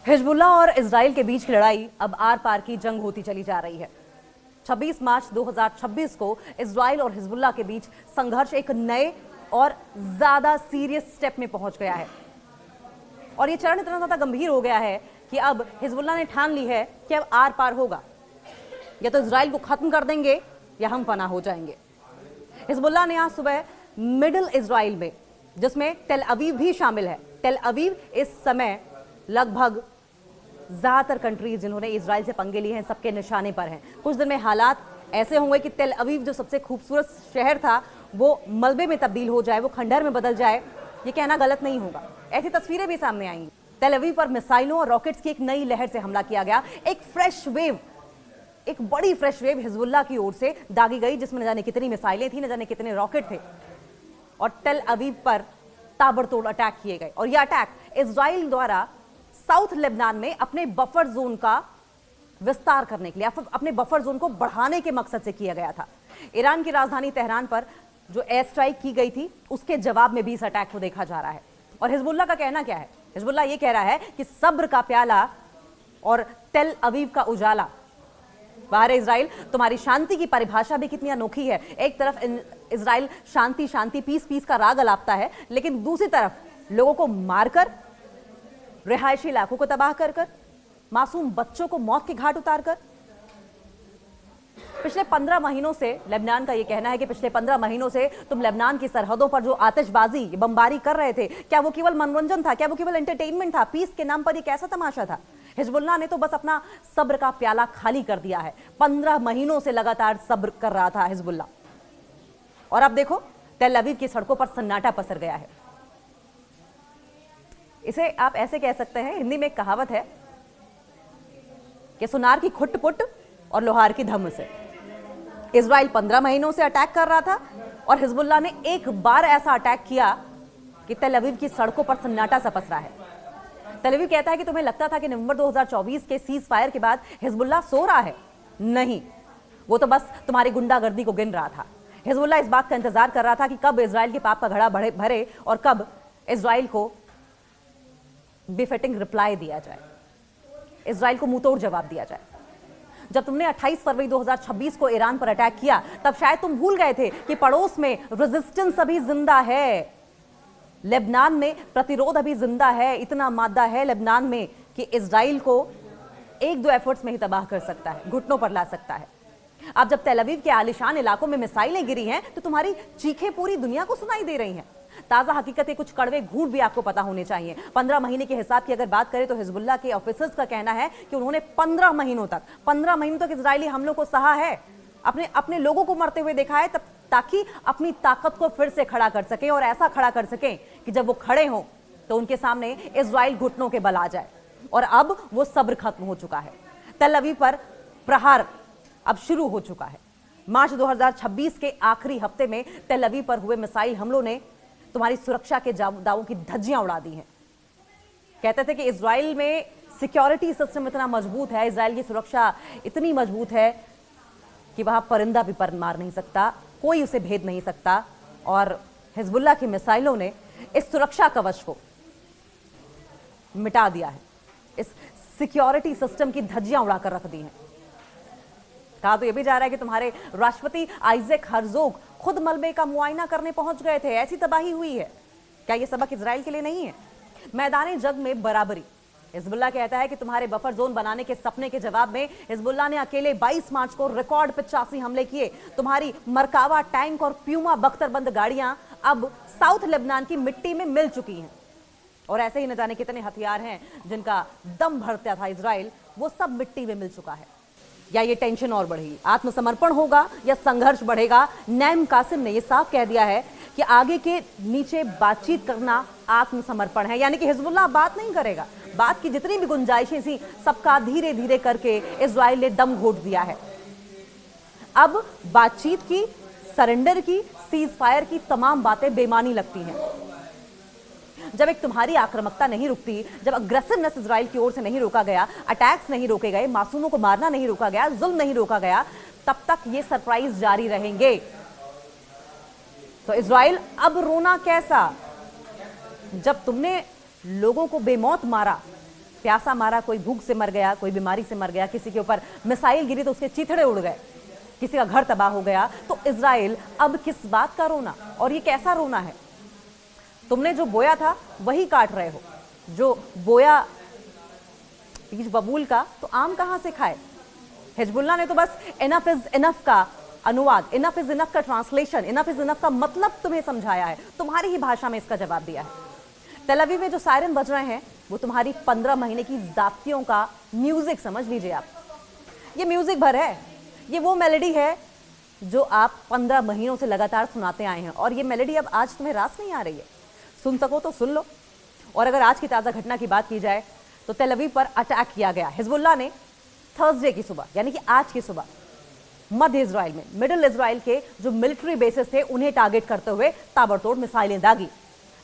Hezbollah और Israel के बीच की लड़ाई अब आर पार की जंग होती चली जा रही है। 26 मार्च 2026 को इजराइल और हिजबुल्लाह के बीच संघर्ष एक नए और ज्यादा सीरियस स्टेप में पहुंच गया है और यह चरण इतना ज्यादा गंभीर हो गया है कि अब हिजबुल्लाह ने ठान ली है कि अब आर पार होगा, या तो इजराइल को खत्म कर देंगे या हम फना हो जाएंगे। हिजबुल्लाह ने आज सुबह मिडिल इजराइल में, जिसमें टेल अवीव भी शामिल है, टेल अवीव इस समय लगभग ज्यादातर कंट्रीज जिन्होंने इजराइल से पंगे लिए हैं सबके निशाने पर हैं। कुछ दिन में हालात ऐसे होंगे कि टेल अवीव जो सबसे खूबसूरत शहर था वो मलबे में तब्दील हो जाए, वो खंडहर में बदल जाए। ये कहना गलत नहीं होगा, ऐसी तस्वीरें भी सामने आएंगी। टेल अवीव पर मिसाइलों और रॉकेट्स की एक नई लहर से हमला किया गया। एक फ्रेश वेव, एक बड़ी फ्रेश वेव हिजबुल्लाह की ओर से दागी गई, जिसमें न जाने कितनी मिसाइलें थी, न जाने कितने रॉकेट थे और टेल अवीव पर ताबड़तोड़ अटैक किए गए। और यह अटैक इजराइल द्वारा साउथ लेबनान में अपने बफर जोन का विस्तार करने के लिए, अपने बफर जोन को बढ़ाने के मकसद से किया गया था। ईरान की राजधानी तेहरान पर जो एयर स्ट्राइक की गई थी उसके जवाब में भी इस अटैक को देखा जा रहा है। और हिजबुल्लाह का कहना क्या है? हिजबुल्लाह ये कह रहा है कि सब्र का प्याला और टेल अवीव का उजाला। बाहर इजराइल, तुम्हारी शांति की परिभाषा भी कितनी अनोखी है। एक तरफ इजराइल शांति शांति पीस पीस का राग अलापता है, लेकिन दूसरी तरफ लोगों को मारकर, रिहायशी इलाकों को तबाह कर कर, मासूम बच्चों को मौत के घाट उतारकर। पिछले 15 महीनों से लेबनान का यह कहना है कि पिछले 15 महीनों से तुम लेबनान की सरहदों पर जो आतिशबाजी, बमबारी कर रहे थे, क्या वो केवल मनोरंजन था? क्या वो केवल एंटरटेनमेंट था? पीस के नाम पर यह कैसा तमाशा था? हिजबुल्लाह ने तो बस अपना सब्र का प्याला खाली कर दिया है। 15 महीनों से लगातार सब्र कर रहा था हिजबुल्लाह, और अब देखो टेल अवीव की सड़कों पर सन्नाटा पसर गया है। इसे आप ऐसे कह सकते हैं, हिंदी में एक कहावत है कि सुनार की खुट पुट और लोहार की धम से। इजराइल 15 महीनों से अटैक कर रहा था और हिजबुल्लाह ने एक बार ऐसा अटैक किया कि टेल अवीव की सड़कों पर सन्नाटा सा पसरा है। टेल अवीव कहता है कि तुम्हें लगता था कि नवंबर 2024 के सीज फायर के बाद हिजबुल्लाह सो रहा है। नहीं, वो तो बस तुम्हारी गुंडागर्दी को गिन रहा था। हिजबुल्लाह इस बात का इंतजार कर रहा था कि कब इजराइल के पाप का घड़ा भरे और कब इजराइल को बिफिटिंग रिप्लाई दिया जाए, इजराइल को मुंहतोड़ जवाब दिया जाए। जब तुमने 28 फरवरी 2026 को ईरान पर अटैक किया, तब शायद तुम भूल गए थे कि पड़ोस में रेजिस्टेंस अभी जिंदा है, लेबनान में प्रतिरोध अभी जिंदा है। इतना मादा है लेबनान में कि इजराइल को एक दो एफर्ट्स में ही तबाह कर सकता है, घुटनों पर ला सकता है। अब जब टेल अवीव के आलिशान इलाकों में मिसाइलें गिरी हैं तो तुम्हारी चीखें पूरी दुनिया को सुनाई दे रही हैं। ताजा हकीकत, कुछ कड़वे घूंट भी आपको पता होने चाहिए। 15 महीने के हिसाब की अगर बात करें तो हिजबुल्लाह के ऑफिसर्स का कहना है कि उन्होंने 15 महीनों तक इजरायली हमलों को सहा है, अपने लोगों को मरते हुए देखा है, तब ताकि अपनी ताकत को फिर से खड़ा कर सकें, और ऐसा खड़ा कर सकें कि जब वो खड़े हों तो उनके सामने इजराइल घुटनों के बल आ जाए। और अब वो सब्र खत्म हो चुका है। टेल अवीव पर प्रहार अब शुरू हो चुका है। मार्च 2026 के आखिरी हफ्ते में टेल अवीव पर हुए मिसाइल हमलों ने तुम्हारी सुरक्षा के दावों की धज्जियां उड़ा दी हैं। कहते थे कि इजराइल में सिक्योरिटी सिस्टम इतना मजबूत है, इजराइल की सुरक्षा इतनी मजबूत है कि वहां परिंदा भी पर मार नहीं सकता, कोई उसे भेद नहीं सकता। और हिजबुल्लाह की मिसाइलों ने इस सुरक्षा कवच को मिटा दिया है, इस सिक्योरिटी सिस्टम की धज्जियां उड़ाकर रख दी हैं। कहा तो यह भी जा रहा है कि तुम्हारे राष्ट्रपति आइजैक हर्जोग खुद मलबे का मुआयना करने पहुंच गए थे, ऐसी तबाही हुई है। क्या यह सबक इजराइल के लिए नहीं है? मैदानी जंग में बराबरी। हिजबुल्लाह कहता है कि तुम्हारे बफर जोन बनाने के सपने के जवाब में हिजबुल्लाह ने अकेले 22 मार्च को रिकॉर्ड 85 हमले किए। तुम्हारी मरकावा टैंक और प्यूमा बख्तरबंद गाड़ियां अब साउथ लेबनान की मिट्टी में मिल चुकी हैं। और ऐसे ही न जाने कितने हथियार हैं जिनका दम भरता था इजराइल, वो सब मिट्टी में मिल चुका है। या ये टेंशन और बढ़ेगी, आत्मसमर्पण होगा या संघर्ष बढ़ेगा? नईम कासिम ने यह साफ कह दिया है कि आगे के नीचे बातचीत करना आत्मसमर्पण है। यानी कि हिजबुल्लाह बात नहीं करेगा, बात की जितनी भी गुंजाइशें थी सबका धीरे धीरे करके इजराइल ने दम घोट दिया है। अब बातचीत की, सरेंडर की, सीज फायर की तमाम बातें बेमानी लगती हैं। जब एक तुम्हारी आक्रामकता नहीं रुकती, जब अग्रेसिवनेस इजराइल की ओर से नहीं रोका गया, अटैक्स नहीं रोके गए, मासूमों को मारना नहीं रोका गया, जुल्म नहीं रोका गया, तब तक ये सरप्राइज जारी रहेंगे। तो इजराइल अब रोना कैसा? जब तुमने लोगों को बेमौत मारा, प्यासा मारा, कोई भूख से मर गया, कोई बीमारी से मर गया, किसी के ऊपर मिसाइल गिरी तो उसके चीथड़े उड़ गए, किसी का घर तबाह हो गया, तो इजराइल अब किस बात का रोना? और ये कैसा रोना है? तुमने जो बोया था वही काट रहे हो। जो बोया बीज बबूल का, तो आम कहां से खाए? हिजबुल्लाह ने तो बस इनफ इज इनफ का अनुवाद, इनफ इज इनफ का ट्रांसलेशन, इनफ इज इनफ का मतलब तुम्हें समझाया है, तुम्हारी ही भाषा में इसका जवाब दिया है। तेल अवीव में जो सायरन बज रहे हैं वो तुम्हारी 15 महीने की जाप्तियों का म्यूजिक समझ लीजिए आप। ये म्यूजिक भर है, ये वो मेलोडी है जो आप 15 महीनों से लगातार सुनाते आए हैं, और ये मेलोडी अब आज तुम्हें रास नहीं आ रही है। सुन सको तो सुन लो। और अगर आज की ताजा घटना की बात की जाए तो तेल अवीव पर अटैक किया गया। हिजबुल्लाह ने थर्सडे की सुबह, यानी कि आज की सुबह, मध्य इजराइल में, मिडिल इजराइल के जो मिलिट्री बेसिस थे उन्हें टारगेट करते हुए ताबड़तोड़ मिसाइलें दागी।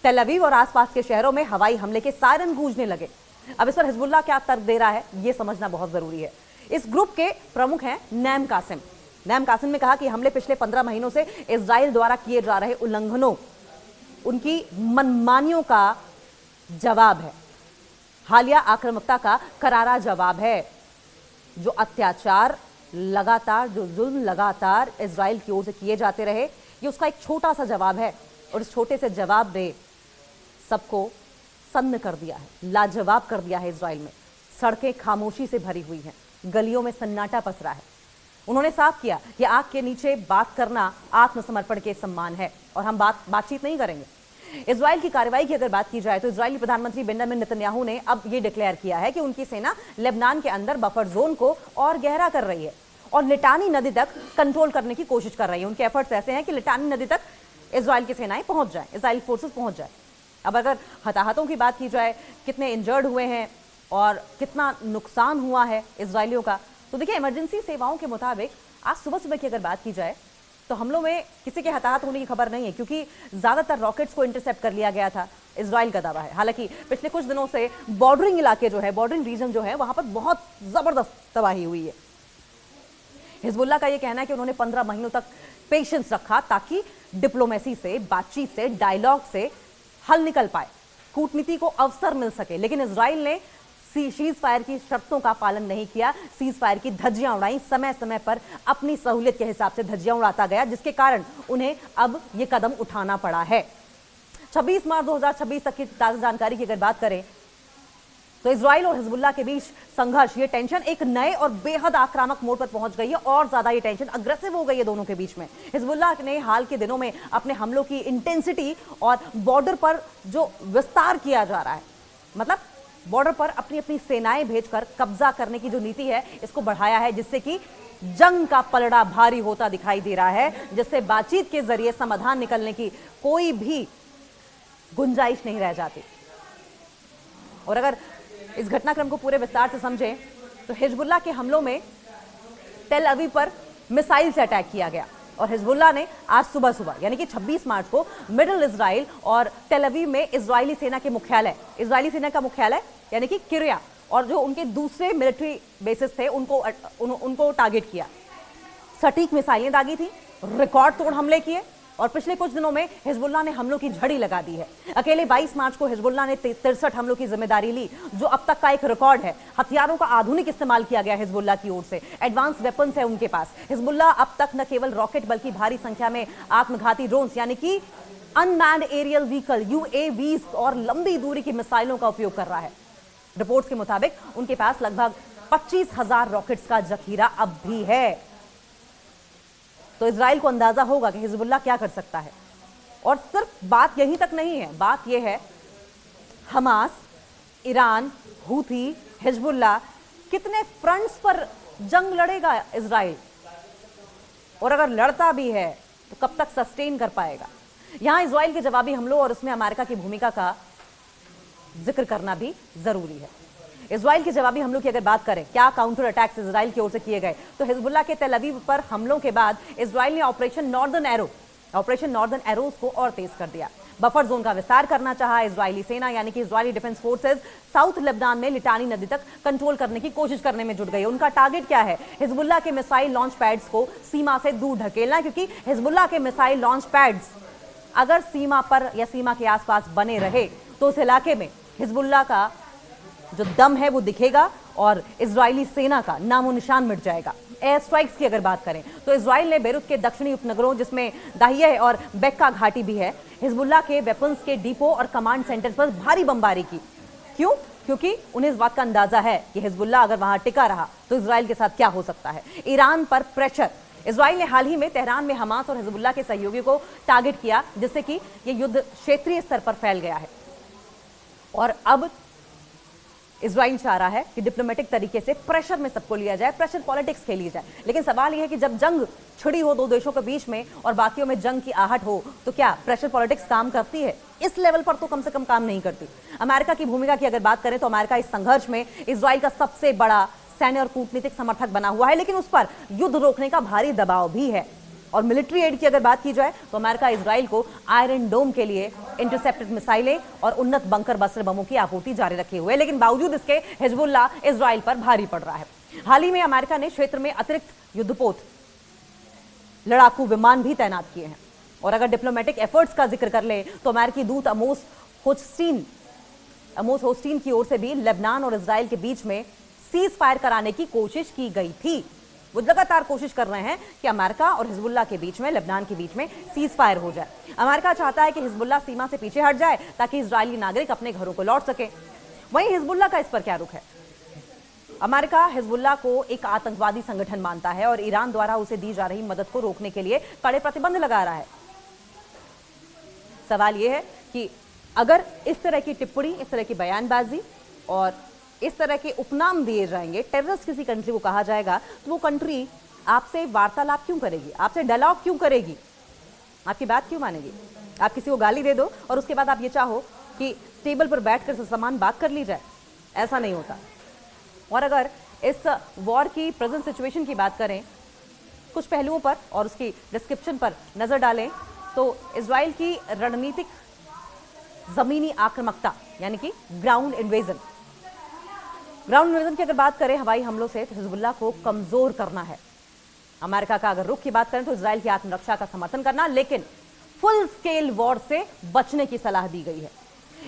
तेल अवीव और आसपास के शहरों में हवाई हमले के सायरन गूंजने लगे। अब इस पर हिजबुल्लाह क्या तर्क दे रहा है यह समझना बहुत जरूरी है। इस ग्रुप के प्रमुख हैं नैम कासिम। नैम कासिम ने कहा कि हमले पिछले 15 महीनों से इजराइल द्वारा किए जा रहे उल्लंघनों, उनकी मनमानियों का जवाब है, हालिया आक्रामकता का करारा जवाब है। जो अत्याचार लगातार, जो जुल्म लगातार इजराइल की ओर से किए जाते रहे, ये उसका एक छोटा सा जवाब है। और इस छोटे से जवाब ने सबको सन्न कर दिया है, लाजवाब कर दिया है। इजराइल में सड़कें खामोशी से भरी हुई हैं, गलियों में सन्नाटा पसरा है। उन्होंने साफ किया कि आग के नीचे बात करना आत्मसमर्पण के सम्मान है, और हम बातचीत नहीं करेंगे। इजराइल की कार्रवाई की अगर बात की जाए तो इजरायली प्रधानमंत्री बेंजामिन नेतन्याहू ने अब ये डिक्लेयर किया है कि उनकी सेना लेबनान के अंदर बफर जोन को और गहरा कर रही है और लिटानी नदी तक कंट्रोल करने की कोशिश कर रही है। उनके एफर्ट्स ऐसे हैं कि लिटानी नदी तक इजराइल की सेनाएं पहुंच जाए, इजरायली फोर्सेस पहुंच जाए। अब अगर हताहतों की बात की जाए, कितने इंजर्ड हुए हैं और कितना नुकसान हुआ है इजरायलियों का, तो देखिए इमरजेंसी सेवाओं के मुताबिक आज सुबह सुबह की अगर बात की जाए तो हमलों में किसी के हताहत होने की खबर नहीं है, क्योंकि ज्यादातर रॉकेट्स को इंटरसेप्ट कर लिया गया था, इजराइल का दावा है। हालांकि पिछले कुछ दिनों से बॉर्डरिंग इलाके जो है, बॉर्डरिंग रीजन जो है, वहां पर बहुत जबरदस्त तबाही हुई है। हिजबुल्लाह का यह कहना है कि उन्होंने 15 महीनों तक पेशेंस रखा ताकि डिप्लोमेसी से, बातचीत से, डायलॉग से हल निकल पाए, कूटनीति को अवसर मिल सके। लेकिन इजराइल ने सीज फायर की शर्तों का पालन नहीं किया, सीज फायर की धज्जियां उड़ाई, समय समय पर अपनी सहूलियत के हिसाब से धज्जियां उड़ाता गया, जिसके कारण उन्हें अब यह कदम उठाना पड़ा है। 26 मार्च 2026 तक की ताजा जानकारी की अगर बात करें तो इजराइल और हिजबुल्लाह के बीच संघर्ष, ये टेंशन एक नए और बेहद आक्रामक मोड़ पर पहुंच गई है, और ज्यादा ये टेंशन अग्रेसिव हो गई है दोनों के बीच में। हिजबुल्लाह ने हाल के दिनों में अपने हमलों की इंटेंसिटी और बॉर्डर पर जो विस्तार किया जा रहा है, मतलब बॉर्डर पर अपनी अपनी सेनाएं भेजकर कब्जा करने की जो नीति है, इसको बढ़ाया है, जिससे कि जंग का पलड़ा भारी होता दिखाई दे रहा है, जिससे बातचीत के जरिए समाधान निकलने की कोई भी गुंजाइश नहीं रह जाती। और अगर इस घटनाक्रम को पूरे विस्तार से समझें तो हिजबुल्लाह के हमलों में तेल अवीव पर मिसाइल से अटैक किया गया, और हिजबुल्लाह ने आज सुबह सुबह यानी कि 26 मार्च को मिडिल इजराइल और तेल अवीव में इजरायली सेना के मुख्यालय, इजरायली सेना का मुख्यालय यानी कि किरिया, और जो उनके दूसरे मिलिट्री बेसिस थे उनको टारगेट किया। सटीक मिसाइलें दागी थी, रिकॉर्ड तोड़ हमले किए, और पिछले कुछ दिनों में हिजबुल्लाह ने हमलों की झड़ी लगा दी है। अकेले 22 मार्च को हिजबुल्लाह ने 63 हमलों की जिम्मेदारी ली, जो अब तक का एक रिकॉर्ड है। हथियारों का आधुनिक इस्तेमाल किया गया हिजबुल्लाह की ओर से, एडवांस वेपन्स है उनके पास। हिजबुल्लाह अब तक न केवल रॉकेट बल्कि भारी संख्या में आत्मघाती ड्रोन्स यानी कि अनमैन्ड एरियल व्हीकल UAVs और लंबी दूरी की मिसाइलों का उपयोग कर रहा है। रिपोर्ट्स के मुताबिक उनके पास लगभग 25,000 रॉकेट्स का जखीरा अब भी है। तो इजराइल को अंदाजा होगा कि हिजबुल्लाह क्या कर सकता है। और सिर्फ बात यहीं तक नहीं है, बात यह है हमास, ईरान, हूथी, हिजबुल्लाह, कितने फ्रंट्स पर जंग लड़ेगा इजराइल, और अगर लड़ता भी है तो कब तक सस्टेन कर पाएगा। यहां इजराइल के जवाबी हमलों और उसमें अमेरिका की भूमिका का जिक्र करना भी जरूरी है। इजराइल के जवाबी हमलों की अगर बात करें, क्या काउंटर अटैक्स इजराइल की ओर से किए गए, तो हिजबुल्लाह के तेल अवीव पर हमलों के बाद इजराइल ने ऑपरेशन नॉर्दर्न एरोज को और तेज कर दिया। बफर जोन का विस्तार करना चाहा। इजरायली सेना यानी कि Israeli defence forces south Lebanon में लिटानी नदी तक कंट्रोल करने की कोशिश करने में जुट गई। उनका टारगेट क्या है? हिजबुल्लाह के मिसाइल लॉन्च पैड्स को सीमा से दूर ढकेलना, क्योंकि हिजबुल्लाह के मिसाइल लॉन्च पैड्स अगर सीमा पर या सीमा के आसपास बने रहे तो उस इलाके में हिजबुल्लाह का जो दम है वो दिखेगा और इजरायली सेना का नामो निशान मिट जाएगा। एयर स्ट्राइक्स की अगर बात करें तो इजराइल ने बेरूत के दक्षिणी उपनगरों जिसमें दाहिया और बेक्का घाटी भी है, हिजबुल्लाह के वेपन्स के डिपो और कमांड सेंटर पर भारी बमबारी की। क्यों? क्योंकि उन्हें इस बात का अंदाजा है कि हिजबुल्लाह अगर वहां टिका रहा तो इजराइल के साथ क्या हो सकता है। ईरान पर प्रेशर। इजराइल ने हाल ही में तेहरान में हमास और हिजबुल्लाह के सहयोगियों को टारगेट किया, जिससे कि यह युद्ध क्षेत्रीय स्तर पर फैल गया है और अब इजराइल चाह रहा है कि डिप्लोमेटिक तरीके से प्रेशर में सबको लिया जाए, प्रेशर पॉलिटिक्स खेली जाए। लेकिन सवाल यह है कि जब जंग छिड़ी हो दो देशों के बीच में और बाकियों में जंग की आहट हो तो क्या प्रेशर पॉलिटिक्स काम करती है? इस लेवल पर तो कम से कम काम नहीं करती। अमेरिका की भूमिका की अगर बात करें तो अमेरिका इस संघर्ष में इजराइल का सबसे बड़ा सैन्य और कूटनीतिक समर्थक बना हुआ है, लेकिन उस पर युद्ध रोकने का भारी दबाव भी है। और मिलिट्री एड की अगर बात की जाए तो अमेरिका इजराइल को आयरन डोम के लिए इंटरसेप्टेड मिसाइलें और उन्नत बंकर बस्टर बमों की आपूर्ति जारी रखे हुए, लेकिन बावजूद इसके हिजबुल्लाह इजराइल पर भारी पड़ रहा है। हाल ही में अमेरिका ने क्षेत्र में अतिरिक्त युद्धपोत लड़ाकू विमान भी तैनात किए हैं। और अगर डिप्लोमेटिक एफर्ट्स का जिक्र कर ले तो अमेरिकी दूत अमोस होस्टीन की ओर से भी लेबनान और इजराइल के बीच में सीज फायर कराने की कोशिश की गई थी। वो लगातार कोशिश कर रहे हैं कि अमेरिका और हिजबुल्लाह के बीच में, लेबनान के बीच में सीज फायर हो जाए। अमेरिका चाहता है कि हिजबुल्लाह सीमा से पीछे हट जाए ताकि इजरायली नागरिक अपने घरों को लौट सके। वहीं हिजबुल्लाह का इस पर क्या रुख है? अमेरिका हिजबुल्लाह को एक आतंकवादी संगठन मानता है और ईरान द्वारा उसे दी जा रही मदद को रोकने के लिए कड़े प्रतिबंध लगा रहा है। सवाल यह है कि अगर इस तरह की टिप्पणी, इस तरह की बयानबाजी और इस तरह के उपनाम दिए जाएंगे, टेररिस्ट किसी कंट्री को कहा जाएगा, तो वो कंट्री आपसे वार्तालाप क्यों करेगी? आपसे डायलॉग क्यों करेगी? आपकी बात क्यों मानेगी? आप किसी को गाली दे दो और उसके बाद आप ये चाहो कि टेबल पर बैठकर समान बात कर ली जाए, ऐसा नहीं होता। और अगर इस वॉर की प्रेजेंट सिचुएशन की बात करें, कुछ पहलुओं पर और उसकी डिस्क्रिप्शन पर नजर डालें तो इजराइल की रणनीतिक जमीनी आक्रामकता यानी कि ग्राउंड इन्वेजन की अगर बात करें, हवाई हमलों से तो हिजबुल्लाह को कमजोर करना है। अमेरिका का अगर रुख की बात करें तो इजराइल की आत्मरक्षा का समर्थन करना, लेकिन फुल स्केल वॉर से बचने की सलाह दी गई है।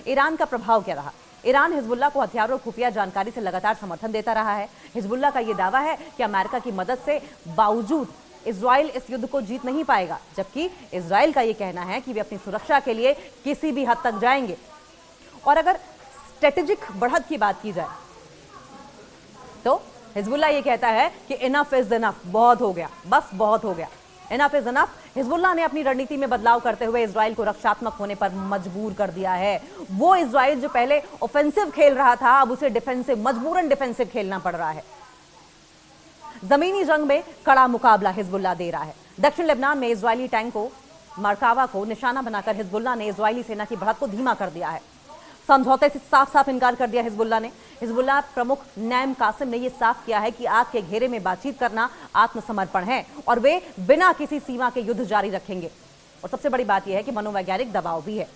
ईरान का प्रभाव क्या रहा? ईरान हिजबुल्लाह को हथियारों और खुफिया जानकारी से लगातार समर्थन देता रहा है। हिजबुल्लाह का यह दावा है कि अमेरिका की मदद से बावजूद इजराइल इस युद्ध को जीत नहीं पाएगा, जबकि इजराइल का यह कहना है कि वे अपनी सुरक्षा के लिए किसी भी हद तक जाएंगे। और अगर स्ट्रेटेजिक बढ़त की बात की जाए तो हिजबुल्लाह ये कहता है कि इनफ इज इनफ, बहुत हो गया, बस बहुत हो गया, इनफ इज इनफ। हिजबुल्लाह ने अपनी रणनीति में बदलाव करते हुए इजराइल को रक्षात्मक होने पर मजबूर कर दिया है। वो इजराइल जो पहले ऑफेंसिव खेल रहा था, अब उसे डिफेंसिव, मजबूरन डिफेंसिव खेलना पड़ रहा है। जमीनी जंग में कड़ा मुकाबला हिजबुल्लाह दे रहा है। दक्षिण लेबनान में इजरायली टैंकों मरकावा को निशाना बनाकर हिजबुल्लाह ने इजरायली सेना की बढ़त को धीमा कर दिया है। समझौते से साफ साफ इनकार कर दिया हिजबुल्लाह ने। हिजबुल्लाह प्रमुख नैम कासिम ने यह साफ किया है कि आग के घेरे में बातचीत करना आत्मसमर्पण है और वे बिना किसी सीमा के युद्ध जारी रखेंगे। और सबसे बड़ी बात यह है कि मनोवैज्ञानिक दबाव भी है।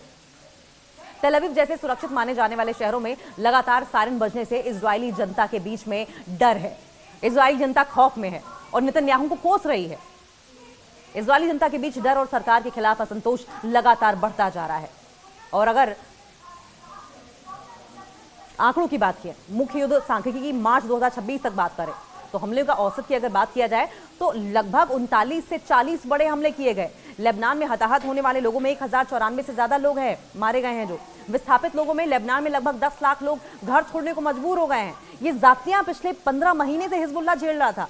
तेल अवीव जैसे सुरक्षित माने जाने वाले शहरों में लगातार सायरन बजने से इजरायली जनता के बीच में डर है। इजरायली जनता खौफ में है और नेतन्याहू को कोस रही है। इजरायली जनता के बीच डर और सरकार के खिलाफ असंतोष लगातार बढ़ता जा रहा है। और अगर आंकड़ों की बात की, मुख्य युद्ध सांख्यिकी की मार्च 2026 तक बात करें तो हमले का औसत की अगर बात किया जाए तो लगभग 39 से 40 बड़े हमले किए गए। लेबनान में हताहत होने वाले लोगों में 1094 से ज्यादा लोग हैं मारे गए हैं। जो विस्थापित लोगों में लेबनान में लगभग 10 लाख लोग घर छोड़ने को मजबूर हो गए हैं। ये जातियां पिछले 15 महीने से हिजबुल्लाह झेल रहा था,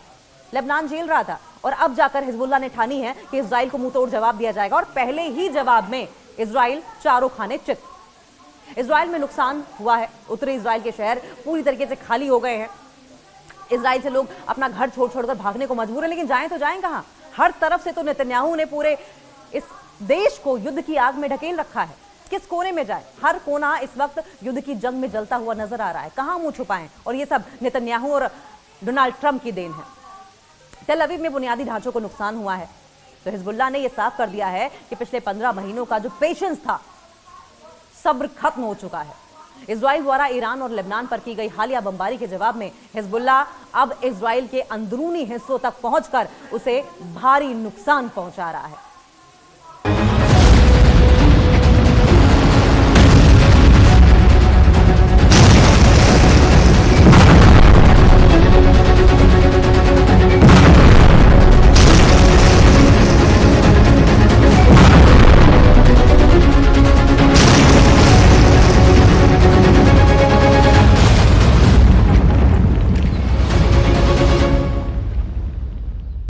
लेबनान झेल रहा था, और अब जाकर हिजबुल्लाह ने ठानी है कि इजराइल को मुंहतोड़ जवाब दिया जाएगा। और पहले ही जवाब में इजराइल चारों खाने चित। इजराइल में नुकसान हुआ है। उत्तरी इजराइल के शहर पूरी तरीके से खाली हो गए हैं। इजराइल से लोग अपना घर छोड़ छोड़कर भागने को मजबूर है, लेकिन जाएं तो जाएं कहां? हर तरफ से तो नेतन्याहू ने पूरे इस देश को युद्ध की आग में ढकेल रखा है। किस कोने में जाए? हर कोना इस वक्त युद्ध की जंग में जलता हुआ नजर आ रहा है। कहां मुंह छुपाएं? और ये सब नेतन्याहू और डोनाल्ड ट्रंप की देन है। तेल अवीव में बुनियादी ढांचों को नुकसान हुआ है तो हिजबुल्लाह ने यह साफ कर दिया है कि पिछले 15 महीनों का जो पेशेंस था, सब्र खत्म हो चुका है। इजराइल द्वारा ईरान और लेबनान पर की गई हालिया बमबारी के जवाब में हिजबुल्लाह अब इजराइल के अंदरूनी हिस्सों तक पहुंचकर उसे भारी नुकसान पहुंचा रहा है।